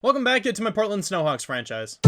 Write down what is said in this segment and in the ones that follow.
Welcome back to my Portland Snowhawks franchise.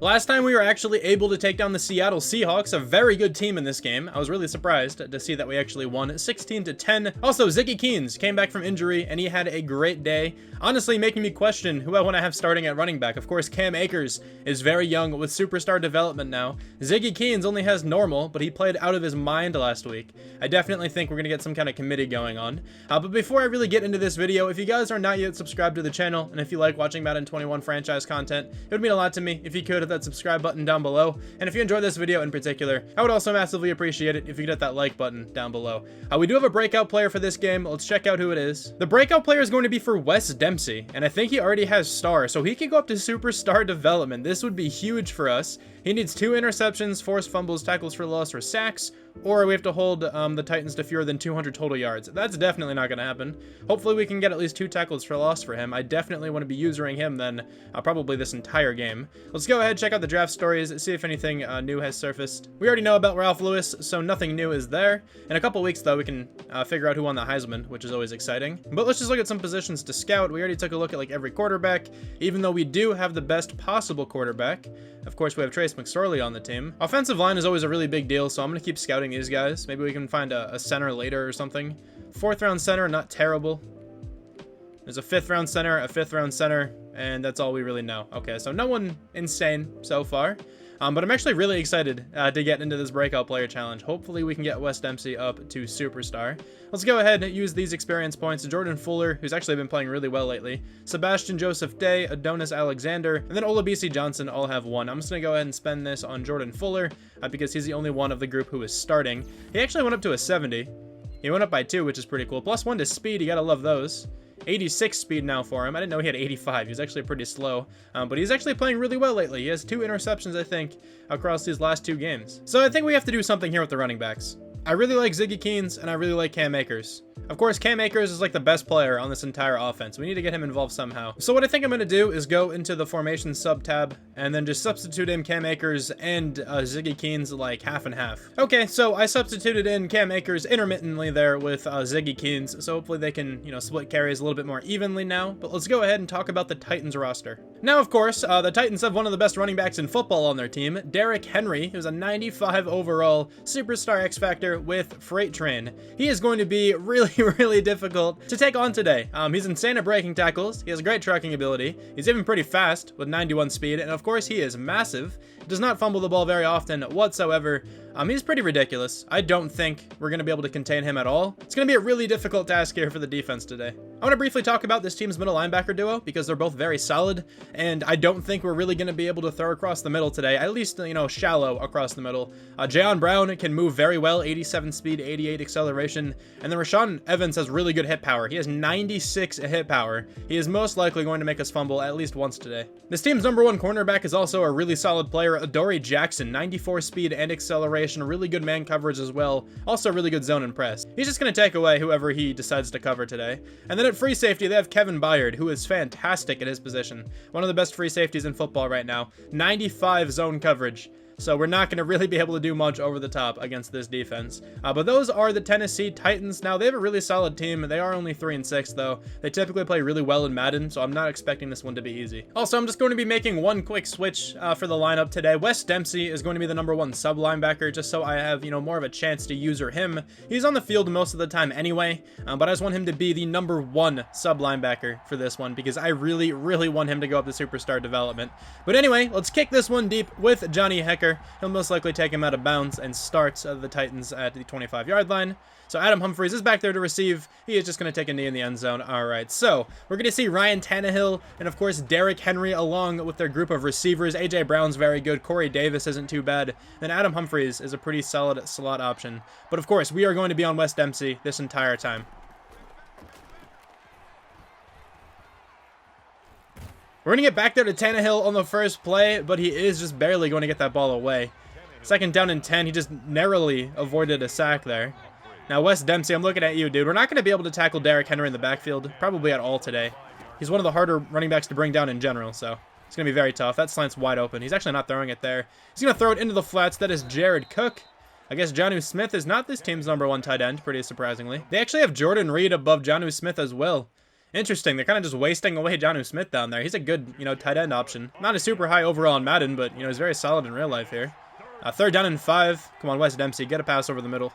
Last time we were actually able to take down the Seattle Seahawks, a very good team in this game. I was really surprised to see that we actually won 16-10. Also, Ziggy Keens came back from injury and he had a great day, honestly making me question who I want to have starting at running back. Of course, Cam Akers is very young with superstar development now. Ziggy Keens only has normal, but he played out of his mind last week. I definitely think we're going to get some kind of committee going on. But before I really get into this video, if you guys are not yet subscribed to the channel, and if you like watching Madden 21 franchise content, it would mean a lot to me if you could hit that subscribe button down below. And if you enjoyed this video in particular, I would also massively appreciate it if you could hit that like button down below. We do have a breakout player for this game. Let's check out who it is. The breakout player is going to be for Wes Dempsey, and I think he already has star, so he can go up to superstar development. This would be huge for us. He needs 2 interceptions, forced fumbles, tackles for loss, or sacks, or we have to hold the Titans to fewer than 200 total yards. That's definitely not going to happen. Hopefully we can get at least 2 tackles for loss for him. I definitely want to be using him then probably this entire game. Let's go ahead, check out the draft stories, see if anything new has surfaced. We already know about Ralph Lewis, so nothing new is there. In a couple weeks, though, we can figure out who won the Heisman, which is always exciting. But let's just look at some positions to scout. We already took a look at like every quarterback, even though we do have the best possible quarterback. Of course, we have Trace McSorley on the team. Offensive line is always a really big deal, so I'm going to keep scouting these guys. Maybe we can find a center later or something. 4th round center, not terrible. There's a 5th round center, a 5th round center, and that's all we really know. Okay, so no one insane so far. But I'm actually really excited to get into this breakout player challenge. Hopefully we can get Wes Dempsey up to superstar. Let's go ahead and use these experience points. Jordan Fuller, who's actually been playing really well lately. Sebastian Joseph Day, Adonis Alexander, and then Olabisi Johnson all have 1. I'm just going to go ahead and spend this on Jordan Fuller because he's the only one of the group who is starting. He actually went up to a 70. He went up by 2, which is pretty cool. +1 to speed, you got to love those. 86 speed now for him. I didn't know he had 85. He's actually pretty slow, but he's actually playing really well lately. He has 2 interceptions, I think, across these last 2 games. So I think we have to do something here with the running backs. I really like Ziggy Keens, and I really like Cam Akers. Of course, Cam Akers is like the best player on this entire offense. We need to get him involved somehow. So what I think I'm going to do is go into the formation sub tab and then just substitute in Cam Akers and Ziggy Keens like half and half. Okay, so I substituted in Cam Akers intermittently there with Ziggy Keens, so hopefully they can, split carries a little bit more evenly now. But let's go ahead and talk about the Titans roster. Now, of course, the Titans have one of the best running backs in football on their team, Derrick Henry, who's a 95 overall superstar X Factor with Freight Train. He is going to be really difficult to take on today. He's insane at breaking tackles. He has great tracking ability. He's even pretty fast with 91 speed, and of course he is massive. Does not fumble the ball very often whatsoever. He's pretty ridiculous. I don't think we're going to be able to contain him at all. It's going to be a really difficult task here for the defense today. I want to briefly talk about this team's middle linebacker duo because they're both very solid, and I don't think we're really going to be able to throw across the middle today, at least, shallow across the middle. Jayon Brown can move very well, 87 speed, 88 acceleration, and then Rashaan Evans has really good hit power. He has 96 hit power. He is most likely going to make us fumble at least once today. This team's #1 cornerback is also a really solid player, Adoree Jackson, 94 speed and acceleration, really good man coverage as well, also really good zone and press. He's just going to take away whoever he decides to cover today. And then at free safety, they have Kevin Byard, who is fantastic at his position. One of the best free safeties in football right now. 95 zone coverage. So we're not going to really be able to do much over the top against this defense. But those are the Tennessee Titans. Now, they have a really solid team. They are only 3-6, though. They typically play really well in Madden, so I'm not expecting this one to be easy. Also, I'm just going to be making one quick switch for the lineup today. Wes Dempsey is going to be the #1 sub linebacker, just so I have, more of a chance to user him. He's on the field most of the time anyway, but I just want him to be the #1 sub linebacker for this one because I really want him to go up to superstar development. But anyway, let's kick this one deep with Johnny Hekker. He'll most likely take him out of bounds and starts the Titans at the 25-yard line. So Adam Humphries is back there to receive. He is just going to take a knee in the end zone. All right, so we're going to see Ryan Tannehill and, of course, Derrick Henry along with their group of receivers. A.J. Brown's very good. Corey Davis isn't too bad. Then Adam Humphries is a pretty solid slot option. But, of course, we are going to be on Wes Dempsey this entire time. We're going to get back there to Tannehill on the first play, but he is just barely going to get that ball away. 2nd down and 10, he just narrowly avoided a sack there. Now, Wes Dempsey, I'm looking at you, dude. We're not going to be able to tackle Derrick Henry in the backfield, probably at all today. He's one of the harder running backs to bring down in general, so it's going to be very tough. That slant's wide open. He's actually not throwing it there. He's going to throw it into the flats. That is Jared Cook. I guess Jonnu Smith is not this team's #1 tight end, pretty surprisingly. They actually have Jordan Reed above Jonnu Smith as well. Interesting. They're kind of just wasting away Jonnu Smith down there. He's a good, tight end option. Not a super high overall in Madden, but, he's very solid in real life here. 3rd down and 5. Come on, Wes Dempsey. Get a pass over the middle.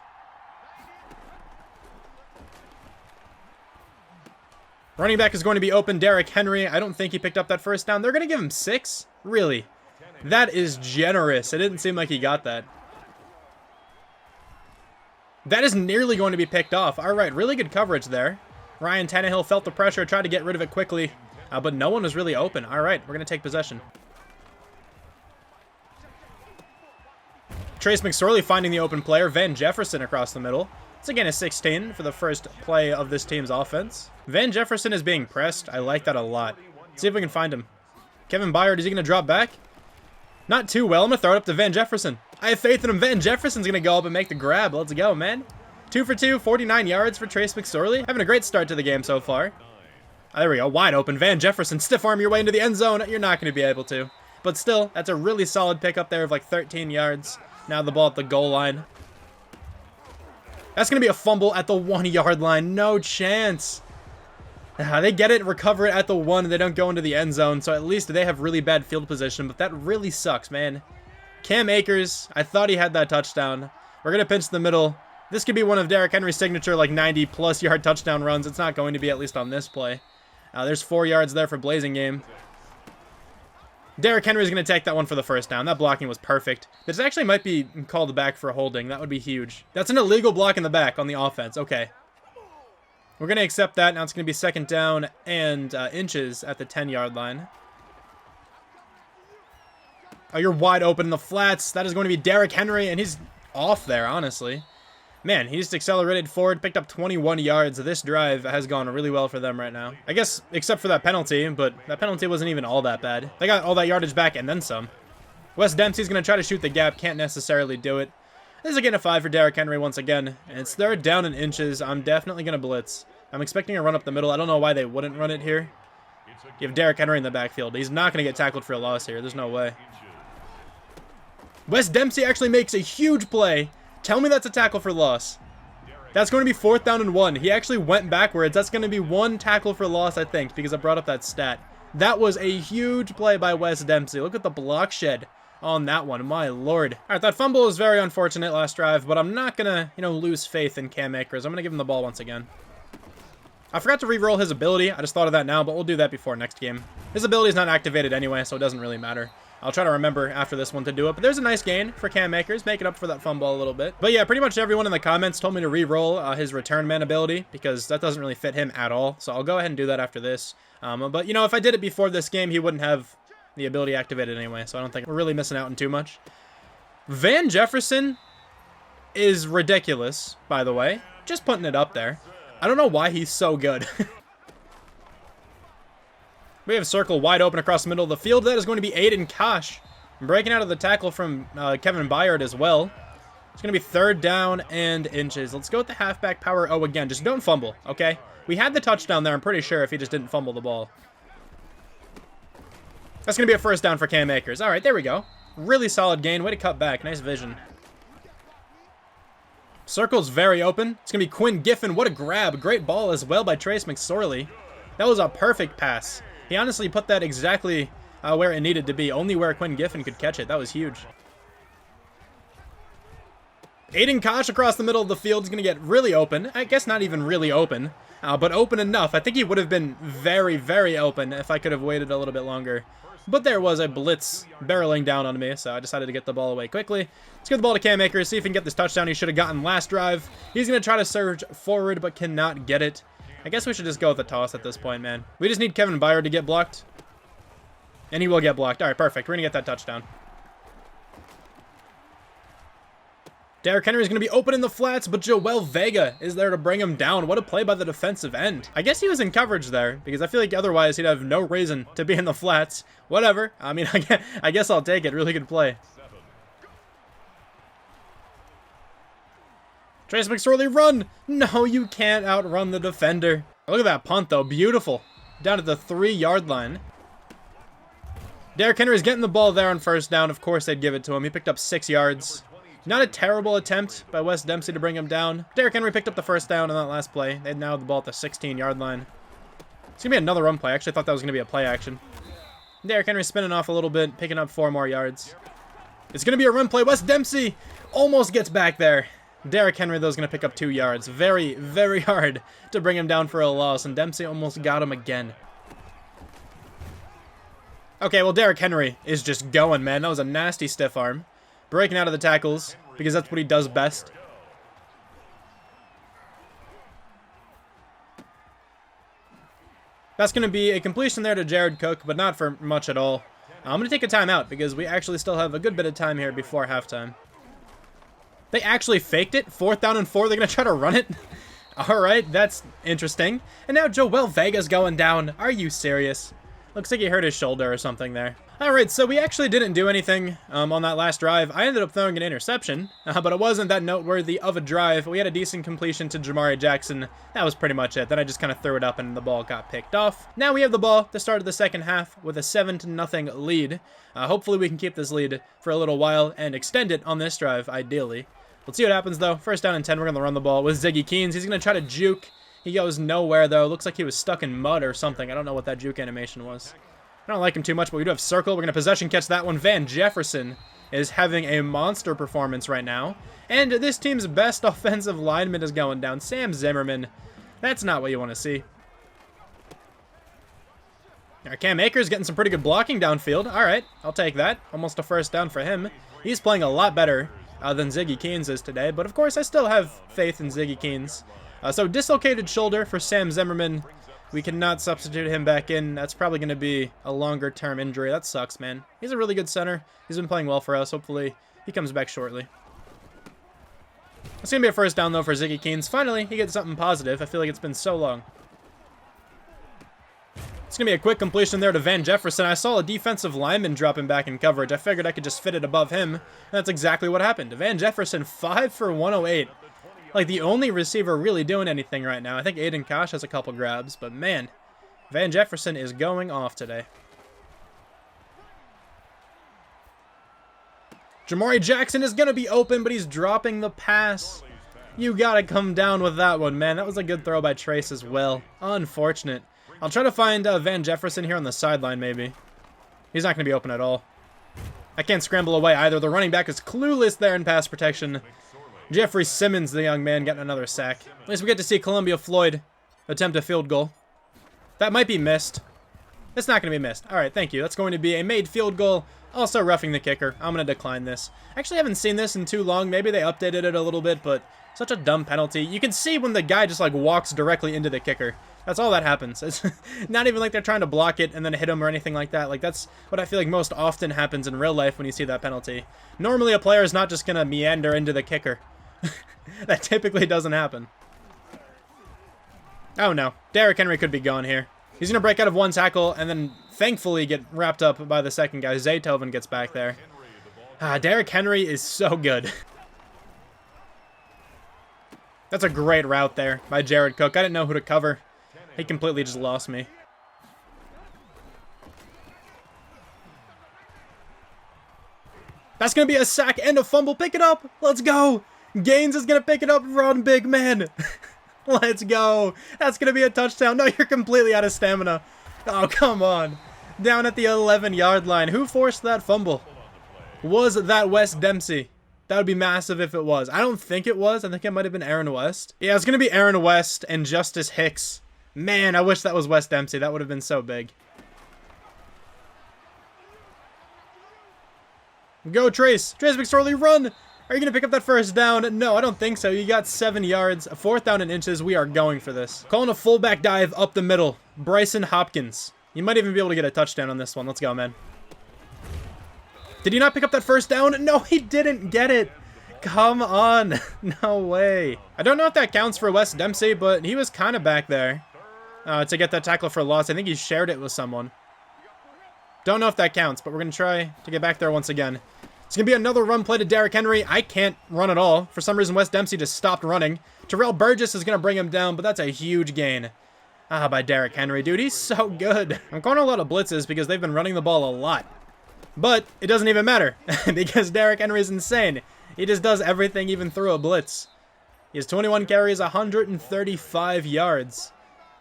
Running back is going to be open. Derrick Henry. I don't think he picked up that first down. They're going to give him 6? Really? That is generous. It didn't seem like he got that. That is nearly going to be picked off. All right, really good coverage there. Ryan Tannehill felt the pressure, tried to get rid of it quickly, but no one was really open. All right, we're going to take possession. Trace McSorley finding the open player. Van Jefferson across the middle. It's again a 16 for the first play of this team's offense. Van Jefferson is being pressed. I like that a lot. Let's see if we can find him. Kevin Byard, is he going to drop back? Not too well. I'm going to throw it up to Van Jefferson. I have faith in him. Van Jefferson's going to go up and make the grab. Let's go, man. 2 for 2, 49 yards for Trace McSorley. Having a great start to the game so far. There we go. Wide open. Van Jefferson, stiff arm your way into the end zone. You're not going to be able to. But still, that's a really solid pickup there of like 13 yards. Now the ball at the goal line. That's going to be a fumble at the 1-yard line. No chance. They get it, recover it at the 1. They don't go into the end zone. So at least they have really bad field position. But that really sucks, man. Cam Akers, I thought he had that touchdown. We're going to pinch the middle. This could be one of Derrick Henry's signature, like 90-plus yard touchdown runs. It's not going to be, at least on this play. There's 4 yards there for Blazing Game. Derrick Henry's going to take that one for the first down. That blocking was perfect. This actually might be called back for holding. That would be huge. That's an illegal block in the back on the offense. Okay. We're going to accept that. Now it's going to be 2nd down and inches at the 10-yard line. Oh, you're wide open in the flats. That is going to be Derrick Henry, and he's off there, honestly. Man, he just accelerated forward, picked up 21 yards. This drive has gone really well for them right now. I guess, except for that penalty, but that penalty wasn't even all that bad. They got all that yardage back and then some. Wes Dempsey's going to try to shoot the gap. Can't necessarily do it. This is again a 5 for Derrick Henry once again. And it's 3rd down and inches. I'm definitely going to blitz. I'm expecting a run up the middle. I don't know why they wouldn't run it here. You have Derrick Henry in the backfield. He's not going to get tackled for a loss here. There's no way. Wes Dempsey actually makes a huge play. Tell me that's a tackle for loss. That's going to be 4th down and 1. He actually went backwards. That's going to be 1 tackle for loss, I think, because I brought up that stat. That was a huge play by Wes Dempsey. Look at the block shed on that one. My lord. All right, that fumble was very unfortunate last drive, but I'm not going to, lose faith in Cam Akers. I'm going to give him the ball once again. I forgot to re-roll his ability. I just thought of that now, but we'll do that before next game. His ability is not activated anyway, so it doesn't really matter. I'll try to remember after this one to do it. But there's a nice gain for Cam Akers, making up for that fumble a little bit. But yeah, pretty much everyone in the comments told me to re-roll his return man ability because that doesn't really fit him at all. So I'll go ahead and do that after this. But, if I did it before this game, he wouldn't have the ability activated anyway. So I don't think we're really missing out on too much. Van Jefferson is ridiculous, by the way. Just putting it up there. I don't know why he's so good. We have a circle wide open across the middle of the field. That is going to be Aiden Kosh. Breaking out of the tackle from Kevin Byard as well. It's going to be 3rd down and inches. Let's go with the halfback power. Oh, again, just don't fumble, okay? We had the touchdown there, I'm pretty sure, if he just didn't fumble the ball. That's going to be a 1st down for Cam Akers. All right, there we go. Really solid gain. Way to cut back. Nice vision. Circle's very open. It's going to be Quinn Giffen. What a grab. Great ball as well by Trace McSorley. That was a perfect pass. He honestly put that exactly where it needed to be. Only where Quinn Giffen could catch it. That was huge. Aiden Kosh across the middle of the field is going to get really open. I guess not even really open, but open enough. I think he would have been very, very open if I could have waited a little bit longer. But there was a blitz barreling down on me, so I decided to get the ball away quickly. Let's give the ball to Cam Akers, see if he can get this touchdown he should have gotten last drive. He's going to try to surge forward, but cannot get it. I guess we should just go with the toss at this point, man. We just need Kevin Byard to get blocked. And he will get blocked. All right, perfect. We're going to get that touchdown. Derrick Henry is going to be open in the flats, but Joel Vega is there to bring him down. What a play by the defensive end. I guess he was in coverage there, because I feel like otherwise he'd have no reason to be in the flats. Whatever. I mean, I guess I'll take it. Really good play. Trace McSorley, run! No, you can't outrun the defender. Look at that punt, though. Beautiful. Down at the 3-yard line. Derrick Henry's getting the ball there on 1st down. Of course they'd give it to him. He picked up 6 yards. Not a terrible attempt by Wes Dempsey to bring him down. Derrick Henry picked up the 1st down on that last play. They now have the ball at the 16-yard line. It's going to be another run play. I actually thought that was going to be a play action. Derrick Henry spinning off a little bit, picking up 4 more yards. It's going to be a run play. Wes Dempsey almost gets back there. Derrick Henry, though, is going to pick up 2 yards. Very, very hard to bring him down for a loss, and Dempsey almost got him again. Okay, well, Derrick Henry is just going, man. That was a nasty stiff arm. Breaking out of the tackles, because that's what he does best. That's going to be a completion there to Jared Cook, but not for much at all. I'm going to take a timeout because we actually still have a good bit of time here before halftime. They actually faked it. 4th down and 4. They're going to try to run it. All right, that's interesting. And now Joel Vega's going down. Are you serious? Looks like he hurt his shoulder or something there. All right, so we actually didn't do anything on that last drive. I ended up throwing an interception, but it wasn't that noteworthy of a drive. We had a decent completion to Jamari Jackson. That was pretty much it. Then I just kind of threw it up and the ball got picked off. Now we have the ball at the start of the second half with a 7-0 lead. Hopefully we can keep this lead for a little while and extend it on this drive, ideally. Let's see what happens, though. 1st down and 10, we're going to run the ball with Ziggy Keens. He's going to try to juke. He goes nowhere, though. Looks like he was stuck in mud or something. I don't know what that juke animation was. I don't like him too much, but we do have circle. We're going to possession catch that one. Van Jefferson is having a monster performance right now. And this team's best offensive lineman is going down. Sam Zimmerman. That's not what you want to see. Cam Akers getting some pretty good blocking downfield. All right, I'll take that. Almost a 1st down for him. He's playing a lot better than Ziggy Keens is today. But, of course, I still have faith in Ziggy Keens. So, dislocated shoulder for Sam Zimmerman. We cannot substitute him back in. That's probably going to be a longer-term injury. That sucks, man. He's a really good center. He's been playing well for us. Hopefully, he comes back shortly. It's going to be a 1st down, though, for Ziggy Keens. Finally, he gets something positive. I feel like it's been so long. It's going to be a quick completion there to Van Jefferson. I saw a defensive lineman dropping back in coverage. I figured I could just fit it above him. And that's exactly what happened. Van Jefferson, 5 for 108. Like, the only receiver really doing anything right now. I think Aiden Kosh has a couple grabs, but man, Van Jefferson is going off today. Jamari Jackson is going to be open, but he's dropping the pass. You got to come down with that one, man. That was a good throw by Trace as well. Unfortunate. I'll try to find Van Jefferson here on the sideline, maybe. He's not going to be open at all. I can't scramble away either. The running back is clueless there in pass protection. Jeffrey Simmons, the young man, getting another sack. At least we get to see Columbia Floyd attempt a field goal. That might be missed. It's not going to be missed. All right, thank you. That's going to be a made field goal. Also roughing the kicker. I'm going to decline this. Actually, I haven't seen this in too long. Maybe they updated it a little bit, but such a dumb penalty. You can see when the guy just, like, walks directly into the kicker. That's all that happens. It's not even like they're trying to block it and then hit him or anything like that. Like, that's what I feel like most often happens in real life when you see that penalty. Normally, a player is not just going to meander into the kicker. That typically doesn't happen. Oh, no. Derrick Henry could be gone here. He's going to break out of one tackle and then thankfully get wrapped up by the second guy. Zaytoven gets back there. Derrick Henry is so good. That's a great route there by Jared Cook. I didn't know who to cover. He completely just lost me. That's going to be a sack and a fumble. Pick it up. Let's go. Gaines is going to pick it up. Run, big man. Let's go. That's going to be a touchdown. No, you're completely out of stamina. Oh, come on. Down at the 11-yard line. Who forced that fumble? Was that Wes Dempsey? That would be massive if it was. I don't think it was. I think it might have been Aaron West. Yeah, it's going to be Aaron West and Justice Hicks. Man, I wish that was Wes Dempsey. That would have been so big. Go, Trace. Trace McSorley, run. Are you going to pick up that 1st down? No, I don't think so. You got 7 yards. 4th down and inches. We are going for this. Calling a fullback dive up the middle. Bryson Hopkins. You might even be able to get a touchdown on this one. Let's go, man. Did he not pick up that 1st down? No, he didn't get it. Come on. No way. I don't know if that counts for Wes Dempsey, but he was kind of back there to get that tackle for loss. I think he shared it with someone. Don't know if that counts, but we're going to try to get back there once again. It's going to be another run play to Derrick Henry. I can't run at all. For some reason, Wes Dempsey just stopped running. Terrell Burgess is going to bring him down, but that's a huge gain. By Derrick Henry. Dude, he's so good. I'm calling a lot of blitzes because they've been running the ball a lot. But it doesn't even matter because Derrick Henry is insane. He just does everything even through a blitz. He has 21 carries, 135 yards.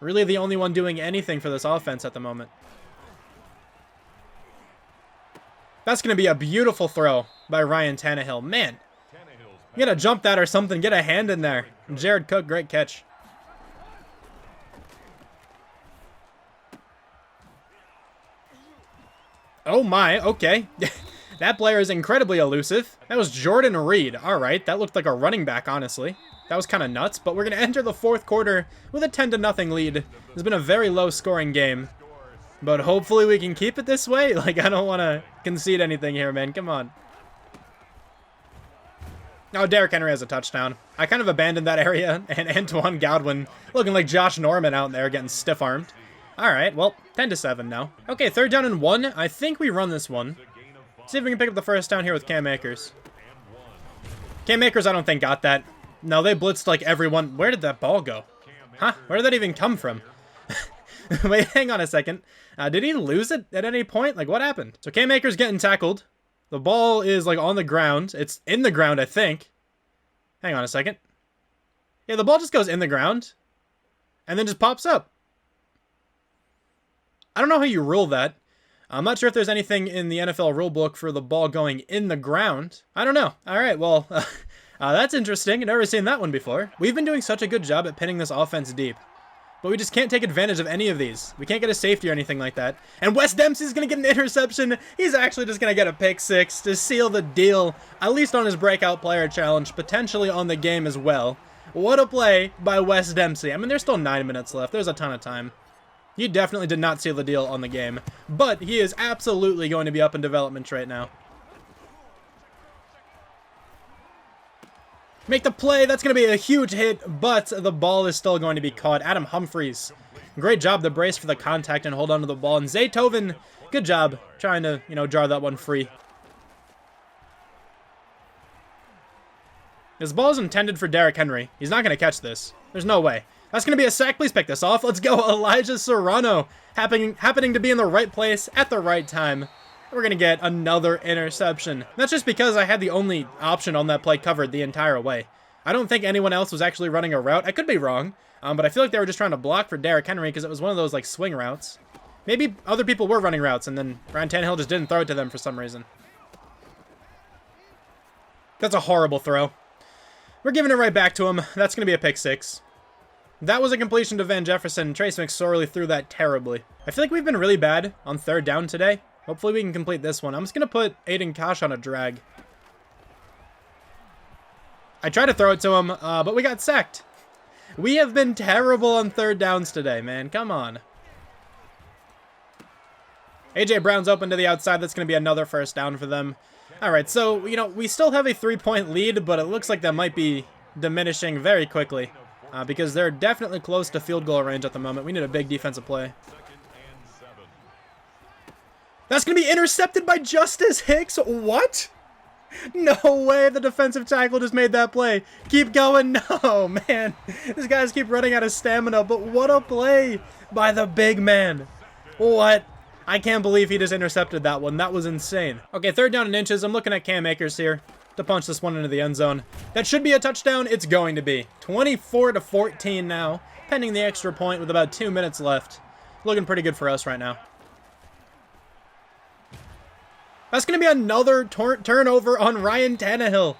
Really the only one doing anything for this offense at the moment. That's going to be a beautiful throw by Ryan Tannehill. Man, you got to jump that or something. Get a hand in there. Jared Cook, great catch. Oh my, okay. That player is incredibly elusive. That was Jordan Reed. All right, that looked like a running back, honestly. That was kind of nuts, but we're going to enter the fourth quarter with a 10-0 lead. It's been a very low-scoring game, but hopefully we can keep it this way. Like, I don't want to concede anything here, man. Come on. Oh, Derrick Henry has a touchdown. I kind of abandoned that area, and Antoine Godwin looking like Josh Norman out there getting stiff-armed. All right, well, 10-7 now. Okay, 3rd down and 1. I think we run this one. See if we can pick up the first down here with Cam Akers. Cam Akers, I don't think, got that. No, they blitzed like everyone. Where did that ball go? Huh? Where did that even come from? Wait, hang on a second. Did he lose it at any point? Like, what happened? So Cam Akers getting tackled. The ball is, like, on the ground. It's in the ground, I think. Hang on a second. Yeah, the ball just goes in the ground. And then just pops up. I don't know how you rule that. I'm not sure if there's anything in the NFL rulebook for the ball going in the ground. I don't know. All right, well, that's interesting. I've never seen that one before. We've been doing such a good job at pinning this offense deep, but we just can't take advantage of any of these. We can't get a safety or anything like that. And Wes Dempsey's going to get an interception. He's actually just going to get a pick six to seal the deal, at least on his breakout player challenge, potentially on the game as well. What a play by Wes Dempsey. I mean, there's still 9 minutes left. There's a ton of time. He definitely did not seal the deal on the game, but he is absolutely going to be up in development right now. Make the play. That's going to be a huge hit, but the ball is still going to be caught. Adam Humphries, great job to brace for the contact and hold on to the ball. And Zaytoven, good job trying to, draw that one free. This ball is intended for Derrick Henry. He's not going to catch this. There's no way. That's going to be a sack. Please pick this off. Let's go. Elijah Serrano happening to be in the right place at the right time. We're going to get another interception. That's just because I had the only option on that play covered the entire way. I don't think anyone else was actually running a route. I could be wrong, but I feel like they were just trying to block for Derrick Henry because it was one of those like swing routes. Maybe other people were running routes and then Ryan Tannehill just didn't throw it to them for some reason. That's a horrible throw. We're giving it right back to him. That's going to be a pick six. That was a completion to Van Jefferson. Trace McSorley threw that terribly. I feel like we've been really bad on 3rd down today. Hopefully we can complete this one. I'm just going to put Aiden Kosh on a drag. I tried to throw it to him, but we got sacked. We have been terrible on 3rd downs today, man. Come on. A.J. Brown's open to the outside. That's going to be another first down for them. All right, so, we still have a 3-point lead, but it looks like that might be diminishing very quickly. Because they're definitely close to field goal range at the moment. We need a big defensive play. That's going to be intercepted by Justice Hicks. What? No way the defensive tackle just made that play. Keep going. No, man. These guys keep running out of stamina, but what a play by the big man. What? I can't believe he just intercepted that one. That was insane. Okay, 3rd down and inches. I'm looking at Cam Akers here to punch this one into the end zone. That should be a touchdown. It's going to be. 24-14 now, pending the extra point with about 2 minutes left. Looking pretty good for us right now. That's going to be another turnover on Ryan Tannehill.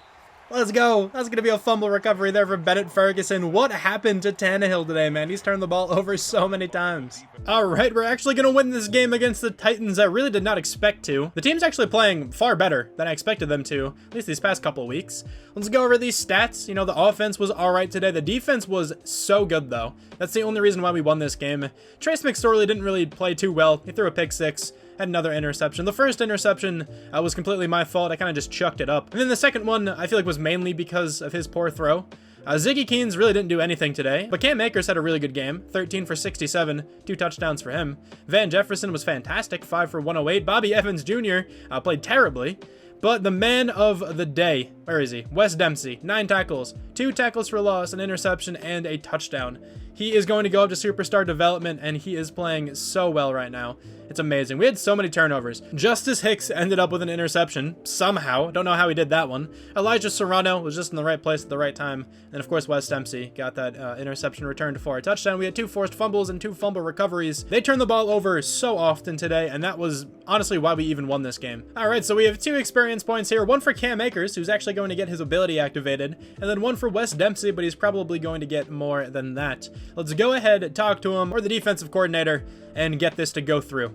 Let's go. That's going to be a fumble recovery there for Bennett Ferguson. What happened to Tannehill today, man? He's turned the ball over so many times. All right, we're actually going to win this game against the Titans. I really did not expect to. The team's actually playing far better than I expected them to, at least these past couple of weeks. Let's go over these stats. The offense was all right today. The defense was so good, though. That's the only reason why we won this game. Trace McSorley didn't really play too well. He threw a pick six. Had another interception. The first interception was completely my fault. I kind of just chucked it up. And then the second one, I feel like, was mainly because of his poor throw. Ziggy Keens really didn't do anything today, but Cam Akers had a really good game. 13 for 67, 2 touchdowns for him. Van Jefferson was fantastic, 5 for 108. Bobby Evans Jr. Played terribly. But the man of the day, where is he? Wes Dempsey, 9 tackles, 2 tackles for loss, an interception, and a touchdown. He is going to go up to superstar development, and he is playing so well right now. It's amazing. We had so many turnovers. Justice Hicks ended up with an interception somehow. Don't know how he did that one. Elijah Serrano was just in the right place at the right time. And of course, Wes Dempsey got that interception returned for a touchdown. We had 2 forced fumbles and 2 fumble recoveries. They turned the ball over so often today, and that was honestly why we even won this game. All right, so we have 2 experience points here. 1 for Cam Akers, who's actually going to get his ability activated, and then 1 for Wes Dempsey, but he's probably going to get more than that. Let's go ahead, talk to him, or the defensive coordinator, and get this to go through.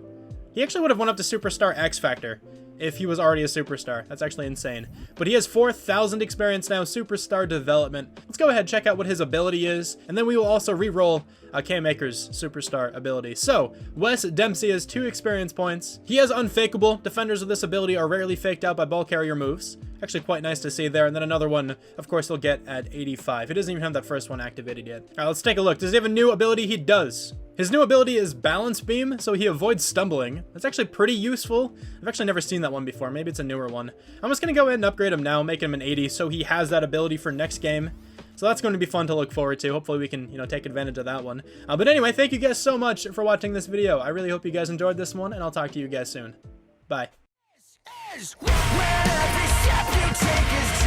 He actually would have went up to Superstar X Factor if he was already a superstar. That's actually insane. But he has 4,000 experience now, Superstar Development. Let's go ahead, check out what his ability is, and then we will also re-roll Cam Akers' Superstar ability. So, Wes Dempsey has 2 experience points. He has Unfakeable. Defenders with this ability are rarely faked out by ball carrier moves. Actually quite nice to see there. And then another one, of course, he'll get at 85. He doesn't even have that first one activated yet. All right, let's take a look. Does he have a new ability? He does. His new ability is Balance Beam, so he avoids stumbling. That's actually pretty useful. I've actually never seen that one before. Maybe it's a newer one. I'm just going to go ahead and upgrade him now, make him an 80, so he has that ability for next game. So that's going to be fun to look forward to. Hopefully we can, take advantage of that one. But anyway, thank you guys so much for watching this video. I really hope you guys enjoyed this one, and I'll talk to you guys soon. Bye. Where every step you take is